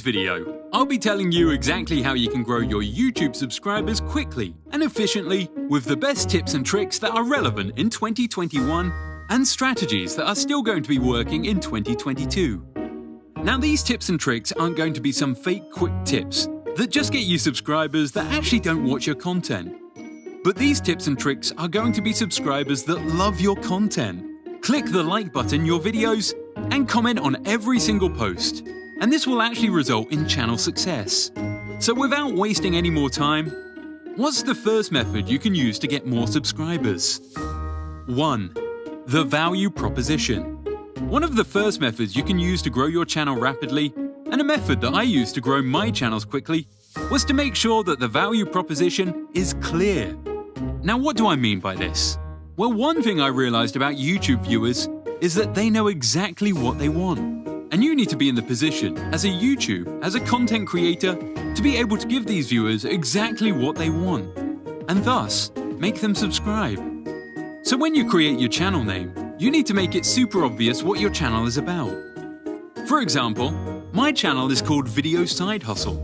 video, I'll be telling you exactly how you can grow your YouTube subscribers quickly and efficiently with the best tips and tricks that are relevant in 2021 and strategies that are still going to be working in 2022. Now, these tips and tricks aren't going to be some fake quick tips that just get you subscribers that actually don't watch your content. But these tips and tricks are going to be subscribers that love your content. Click the like button in your videos and comment on every single post. And this will actually result in channel success. So without wasting any more time, what's the first method you can use to get more subscribers? 1. The value proposition. One of the first methods you can use to grow your channel rapidly, and a method that I used to grow my channels quickly, was to make sure that the value proposition is clear. Now, what do I mean by this? Well, one thing I realized about YouTube viewers is that they know exactly what they want. And you need to be in the position, as a content creator, to be able to give these viewers exactly what they want, and thus make them subscribe. So when you create your channel name, you need to make it super obvious what your channel is about. For example, my channel is called Video Side Hustle,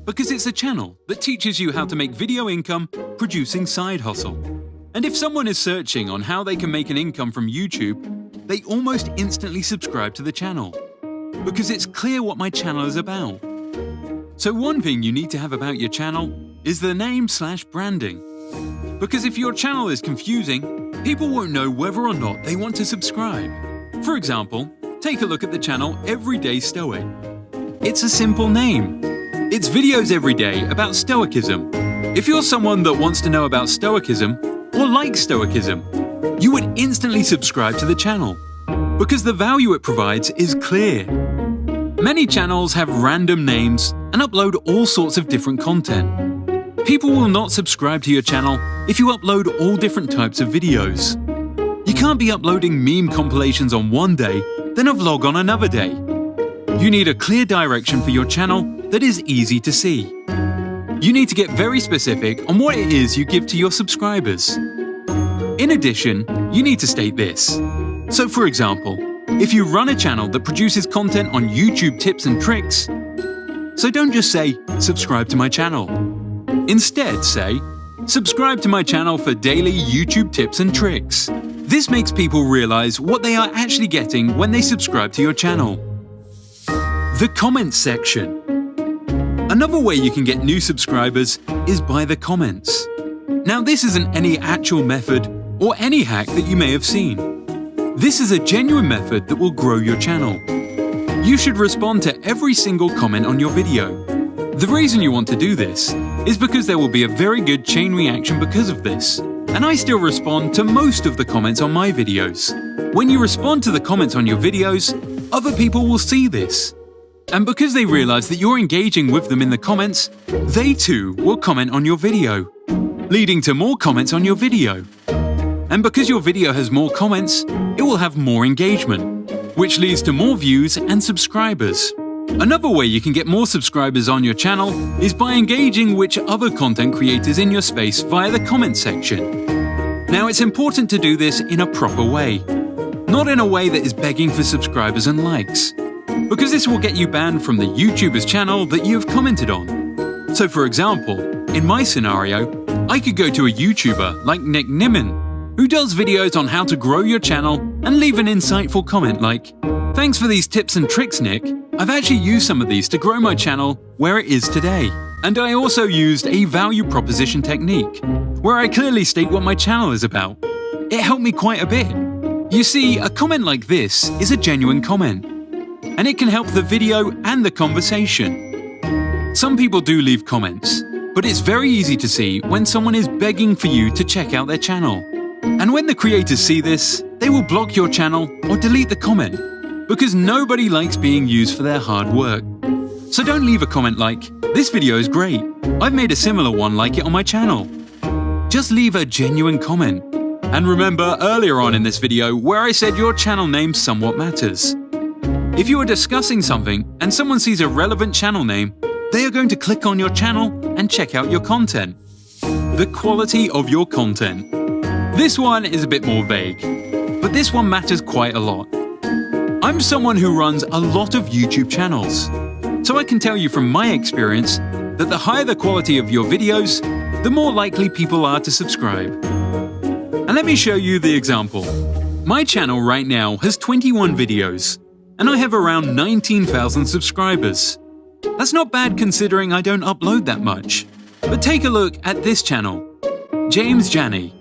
because it's a channel that teaches you how to make video income producing side hustle. And if someone is searching on how they can make an income from YouTube, they almost instantly subscribe to the channel, because it's clear what my channel is about. So one thing you need to have about your channel is the name/branding. Because if your channel is confusing, people won't know whether or not they want to subscribe. For example, take a look at the channel Everyday Stoic. It's a simple name. It's videos every day about Stoicism. If you're someone that wants to know about Stoicism or likes Stoicism, you would instantly subscribe to the channel, because the value it provides is clear. Many channels have random names and upload all sorts of different content. People will not subscribe to your channel if you upload all different types of videos. You can't be uploading meme compilations on one day, then a vlog on another day. You need a clear direction for your channel that is easy to see. You need to get very specific on what it is you give to your subscribers. In addition, you need to state this. So for example, if you run a channel that produces content on YouTube tips and tricks, so don't just say, subscribe to my channel. Instead say, subscribe to my channel for daily YouTube tips and tricks. This makes people realize what they are actually getting when they subscribe to your channel. The comments section. Another way you can get new subscribers is by the comments. Now, this isn't any actual method or any hack that you may have seen. This is a genuine method that will grow your channel. You should respond to every single comment on your video. The reason you want to do this is because there will be a very good chain reaction because of this. And I still respond to most of the comments on my videos. When you respond to the comments on your videos, other people will see this. And because they realize that you're engaging with them in the comments, they too will comment on your video, leading to more comments on your video. And because your video has more comments, it will have more engagement, which leads to more views and subscribers. Another way you can get more subscribers on your channel is by engaging with other content creators in your space via the comment section. Now, it's important to do this in a proper way, not in a way that is begging for subscribers and likes, because this will get you banned from the YouTuber's channel that you have commented on. So for example, in my scenario, I could go to a YouTuber like Nick Nimmin, who does videos on how to grow your channel, and leave an insightful comment like, "Thanks for these tips and tricks, Nick. I've actually used some of these to grow my channel where it is today. And I also used a value proposition technique, where I clearly state what my channel is about. It helped me quite a bit." You see, a comment like this is a genuine comment, and it can help the video and the conversation. Some people do leave comments, but it's very easy to see when someone is begging for you to check out their channel. And when the creators see this, they will block your channel or delete the comment, because nobody likes being used for their hard work. So don't leave a comment like, "This video is great. I've made a similar one like it on my channel." Just leave a genuine comment. And remember earlier on in this video where I said your channel name somewhat matters. If you are discussing something and someone sees a relevant channel name, they are going to click on your channel and check out your content. The quality of your content. This one is a bit more vague, but this one matters quite a lot. I'm someone who runs a lot of YouTube channels. So I can tell you from my experience that the higher the quality of your videos, the more likely people are to subscribe. And let me show you the example. My channel right now has 21 videos, and I have around 19,000 subscribers. That's not bad considering I don't upload that much. But take a look at this channel, James Janney.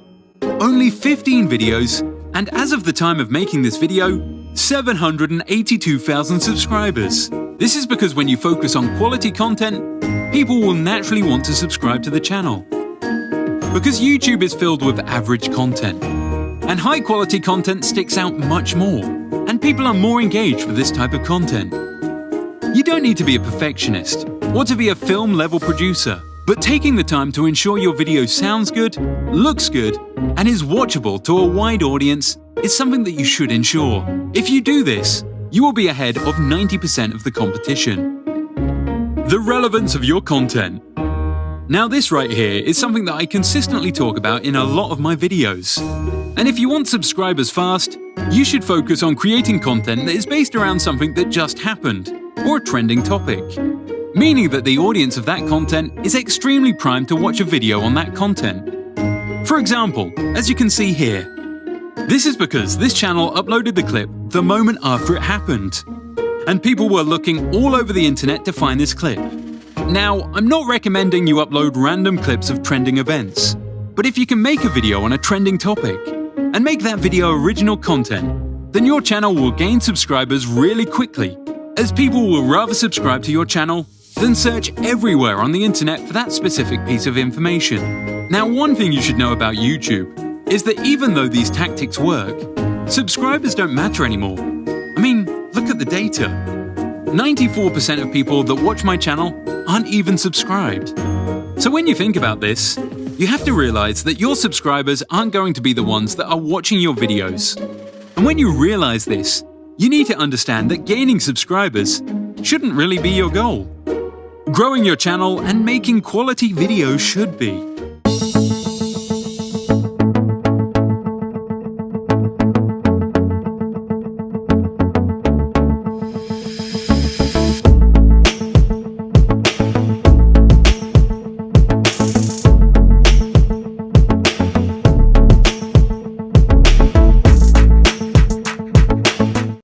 Only 15 videos, and as of the time of making this video, 782,000 subscribers. This is because when you focus on quality content, people will naturally want to subscribe to the channel. Because YouTube is filled with average content, and high-quality content sticks out much more, and people are more engaged with this type of content. You don't need to be a perfectionist or to be a film-level producer, but taking the time to ensure your video sounds good, looks good, and is watchable to a wide audience is something that you should ensure. If you do this, you will be ahead of 90% of the competition. The relevance of your content. Now this right here is something that I consistently talk about in a lot of my videos. And if you want subscribers fast, you should focus on creating content that is based around something that just happened, or a trending topic. Meaning that the audience of that content is extremely primed to watch a video on that content. For example, as you can see here, this is because this channel uploaded the clip the moment after it happened. And people were looking all over the internet to find this clip. Now, I'm not recommending you upload random clips of trending events, but if you can make a video on a trending topic, and make that video original content, then your channel will gain subscribers really quickly, as people will rather subscribe to your channel than search everywhere on the internet for that specific piece of information. Now, one thing you should know about YouTube is that even though these tactics work, subscribers don't matter anymore. I mean, look at the data. 94% of people that watch my channel aren't even subscribed. So when you think about this, you have to realize that your subscribers aren't going to be the ones that are watching your videos. And when you realize this, you need to understand that gaining subscribers shouldn't really be your goal. Growing your channel and making quality videos should be.